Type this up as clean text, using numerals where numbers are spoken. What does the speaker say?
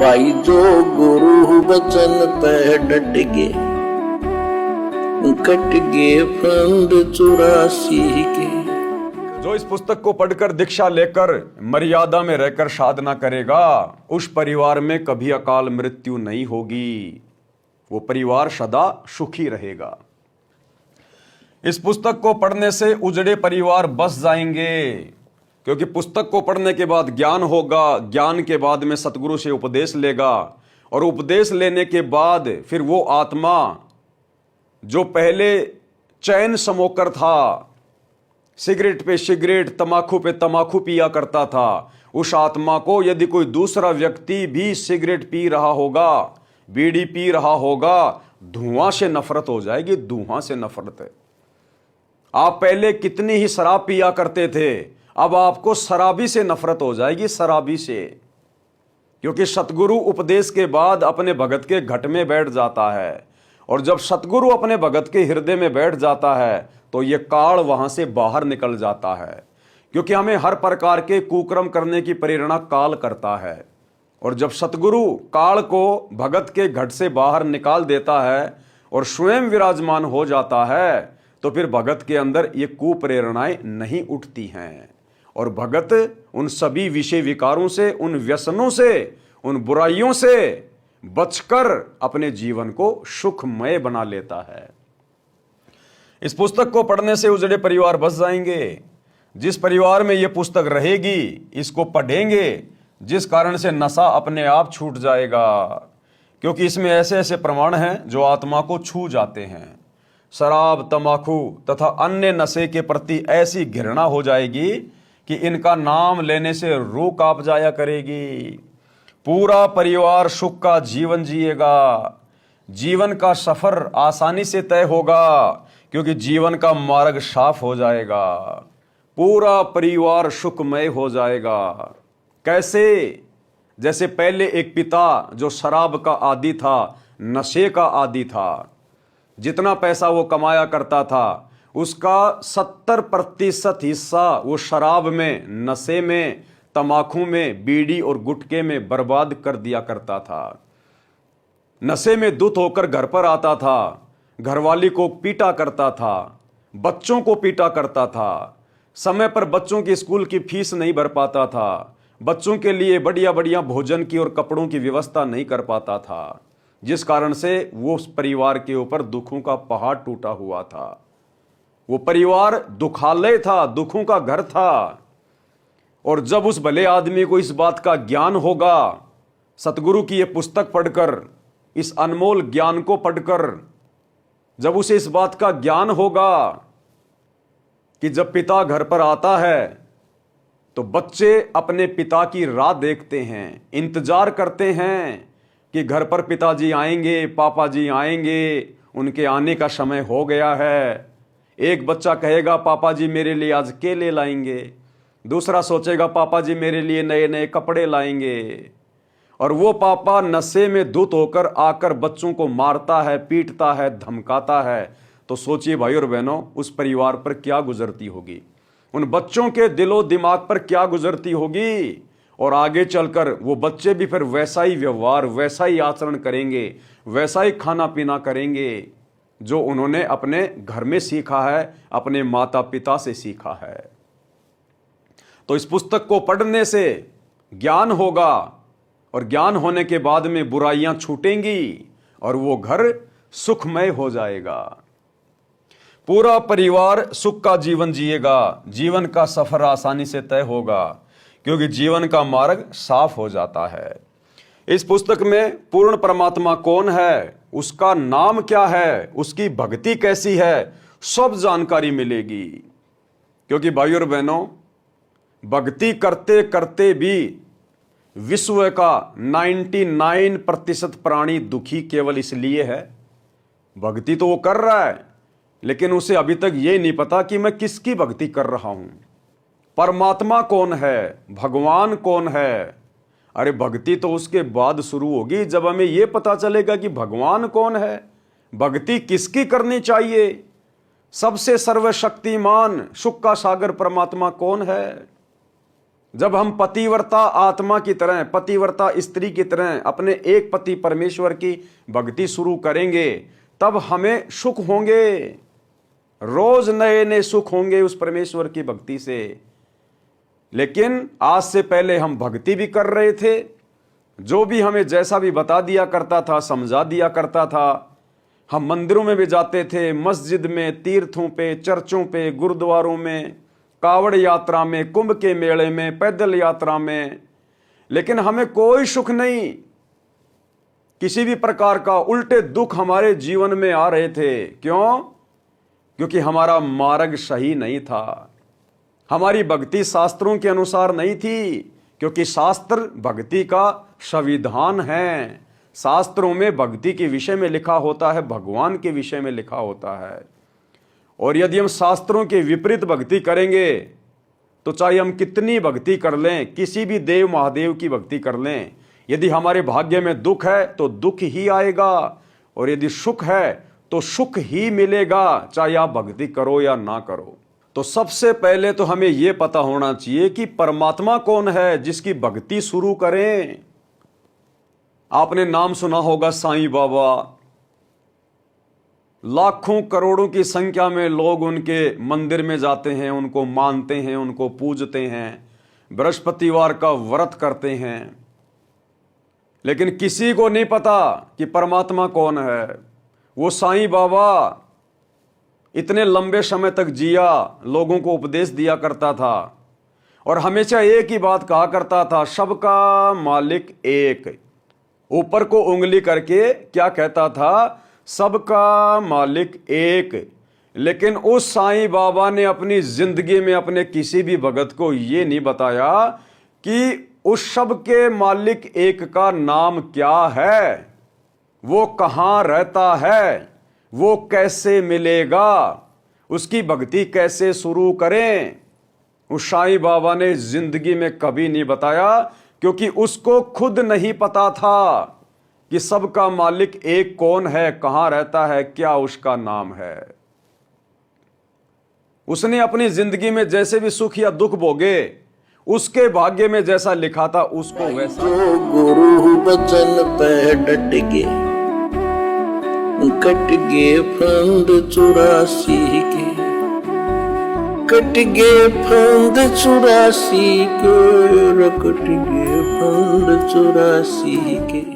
भाई जो गुरु बचन पे डट गे, कट गे फंद 84 के। जो इस पुस्तक को पढ़कर दीक्षा लेकर मर्यादा में रहकर साधना करेगा, उस परिवार में कभी अकाल मृत्यु नहीं होगी, वो परिवार सदा सुखी रहेगा। इस पुस्तक को पढ़ने से उजड़े परिवार बस जाएंगे, क्योंकि पुस्तक को पढ़ने के बाद ज्ञान होगा, ज्ञान के बाद में सतगुरु से उपदेश लेगा, और उपदेश लेने के बाद फिर वो आत्मा जो पहले चैन समोकर था, सिगरेट पे सिगरेट, तमाकू पे तमाकू पिया करता था, उस आत्मा को यदि कोई दूसरा व्यक्ति भी सिगरेट पी रहा होगा, बीड़ी पी रहा होगा, धुआं से नफरत हो जाएगी, धुआं से नफरत है। आप पहले कितनी ही शराब पिया करते थे, अब आपको शराबी से नफरत हो जाएगी, शराबी से। क्योंकि सतगुरु उपदेश के बाद अपने भगत के घट में बैठ जाता है, और जब सतगुरु अपने भगत के हृदय में बैठ जाता है तो यह काल वहां से बाहर निकल जाता है। क्योंकि हमें हर प्रकार के कुकर्म करने की प्रेरणा काल करता है, और जब सतगुरु काल को भगत के घट से बाहर निकाल देता है और स्वयं विराजमान हो जाता है, तो फिर भगत के अंदर ये कुप्रेरणाएं नहीं उठती हैं, और भगत उन सभी विषय विकारों से, उन व्यसनों से, उन बुराइयों से बचकर अपने जीवन को सुखमय बना लेता है। इस पुस्तक को पढ़ने से उजड़े परिवार बस जाएंगे। जिस परिवार में यह पुस्तक रहेगी, इसको पढ़ेंगे, जिस कारण से नशा अपने आप छूट जाएगा, क्योंकि इसमें ऐसे ऐसे प्रमाण हैं जो आत्मा को छू जाते हैं। शराब, तंबाकू तथा अन्य नशे के प्रति ऐसी घृणा हो जाएगी कि इनका नाम लेने से रूह कांप जाया करेगी। पूरा परिवार सुख का जीवन जिएगा, जीवन का सफर आसानी से तय होगा, क्योंकि जीवन का मार्ग साफ हो जाएगा, पूरा परिवार सुखमय हो जाएगा। कैसे? जैसे पहले एक पिता जो शराब का आदी था, नशे का आदी था, जितना पैसा वो कमाया करता था, उसका 70% हिस्सा वो शराब में, नशे में, तमाकू में, बीड़ी और गुटखे में बर्बाद कर दिया करता था। नशे में धुत होकर घर पर आता था, घरवाली को पीटा करता था, बच्चों को पीटा करता था, समय पर बच्चों की स्कूल की फीस नहीं भर पाता था, बच्चों के लिए बढ़िया बढ़िया भोजन की और कपड़ों की व्यवस्था नहीं कर पाता था, जिस कारण से वो उस परिवार के ऊपर दुखों का पहाड़ टूटा हुआ था। वो परिवार दुखालय था, दुखों का घर था। और जब उस भले आदमी को इस बात का ज्ञान होगा, सतगुरु की ये पुस्तक पढ़कर, इस अनमोल ज्ञान को पढ़कर, जब उसे इस बात का ज्ञान होगा कि जब पिता घर पर आता है तो बच्चे अपने पिता की राह देखते हैं, इंतजार करते हैं कि घर पर पिताजी आएंगे, पापा जी आएंगे, उनके आने का समय हो गया है। एक बच्चा कहेगा पापा जी मेरे लिए आज केले लाएंगे, दूसरा सोचेगा पापा जी मेरे लिए नए नए कपड़े लाएंगे, और वो पापा नशे में धुत होकर आकर बच्चों को मारता है, पीटता है, धमकाता है। तो सोचिए भाई और बहनों, उस परिवार पर क्या गुजरती होगी, उन बच्चों के दिलो दिमाग पर क्या गुजरती होगी। और आगे चलकर वो बच्चे भी फिर वैसा ही व्यवहार, वैसा ही आचरण करेंगे, वैसा ही खाना पीना करेंगे जो उन्होंने अपने घर में सीखा है, अपने माता पिता से सीखा है। तो इस पुस्तक को पढ़ने से ज्ञान होगा, और ज्ञान होने के बाद में बुराइयां छूटेंगी और वो घर सुखमय हो जाएगा। पूरा परिवार सुख का जीवन जिएगा, जीवन का सफर आसानी से तय होगा, क्योंकि जीवन का मार्ग साफ हो जाता है। इस पुस्तक में पूर्ण परमात्मा कौन है, उसका नाम क्या है, उसकी भक्ति कैसी है, सब जानकारी मिलेगी। क्योंकि भाई और बहनों, भक्ति करते करते भी विश्व का 99% प्राणी दुखी केवल इसलिए है। भक्ति तो वो कर रहा है, लेकिन उसे अभी तक ये नहीं पता कि मैं किसकी भक्ति कर रहा हूं, परमात्मा कौन है, भगवान कौन है। अरे भक्ति तो उसके बाद शुरू होगी जब हमें यह पता चलेगा कि भगवान कौन है, भक्ति किसकी करनी चाहिए, सबसे सर्वशक्तिमान सुख का सागर परमात्मा कौन है। जब हम पतिव्रता आत्मा की तरह, पतिव्रता स्त्री की तरह अपने एक पति परमेश्वर की भक्ति शुरू करेंगे, तब हमें सुख होंगे, रोज नए नए सुख होंगे उस परमेश्वर की भक्ति से। लेकिन आज से पहले हम भक्ति भी कर रहे थे, जो भी हमें जैसा भी बता दिया करता था, समझा दिया करता था। हम मंदिरों में भी जाते थे, मस्जिद में, तीर्थों पे, चर्चों पे, गुरुद्वारों में, कावड़ यात्रा में, कुंभ के मेले में, पैदल यात्रा में, लेकिन हमें कोई सुख नहीं, किसी भी प्रकार का। उल्टे दुख हमारे जीवन में आ रहे थे। क्यों? क्योंकि हमारा मार्ग सही नहीं था, हमारी भक्ति शास्त्रों के अनुसार नहीं थी। क्योंकि शास्त्र भक्ति का संविधान है। शास्त्रों में भक्ति के विषय में लिखा होता है, भगवान के विषय में लिखा होता है। और यदि हम शास्त्रों के विपरीत भक्ति करेंगे तो चाहे हम कितनी भक्ति कर लें, किसी भी देव महादेव की भक्ति कर लें, यदि हमारे भाग्य में दुख है तो दुख ही आएगा, और यदि सुख है तो सुख ही मिलेगा, चाहे आप भक्ति करो या ना करो। तो सबसे पहले तो हमें यह पता होना चाहिए कि परमात्मा कौन है जिसकी भक्ति शुरू करें। आपने नाम सुना होगा साईं बाबा। लाखों करोड़ों की संख्या में लोग उनके मंदिर में जाते हैं, उनको मानते हैं, उनको पूजते हैं, बृहस्पतिवार का व्रत करते हैं। लेकिन किसी को नहीं पता कि परमात्मा कौन है। वो साईं बाबा इतने लंबे समय तक जिया, लोगों को उपदेश दिया करता था और हमेशा एक ही बात कहा करता था, सबका मालिक एक। ऊपर को उंगली करके क्या कहता था? सबका मालिक एक। लेकिन उस साईं बाबा ने अपनी जिंदगी में अपने किसी भी भगत को यह नहीं बताया कि उस सब के मालिक एक का नाम क्या है, वो कहां रहता है, वो कैसे मिलेगा, उसकी भक्ति कैसे शुरू करें। उस साईं बाबा ने जिंदगी में कभी नहीं बताया, क्योंकि उसको खुद नहीं पता था कि सबका मालिक एक कौन है, कहां रहता है, क्या उसका नाम है। उसने अपनी जिंदगी में जैसे भी सुख या दुख भोगे, उसके भाग्य में जैसा लिखा था उसको वैसा। जो गुरु बचन पे डट के, कट गए फंद 84 के, कट गए फंद 84 के, कट गए फंद 84 के।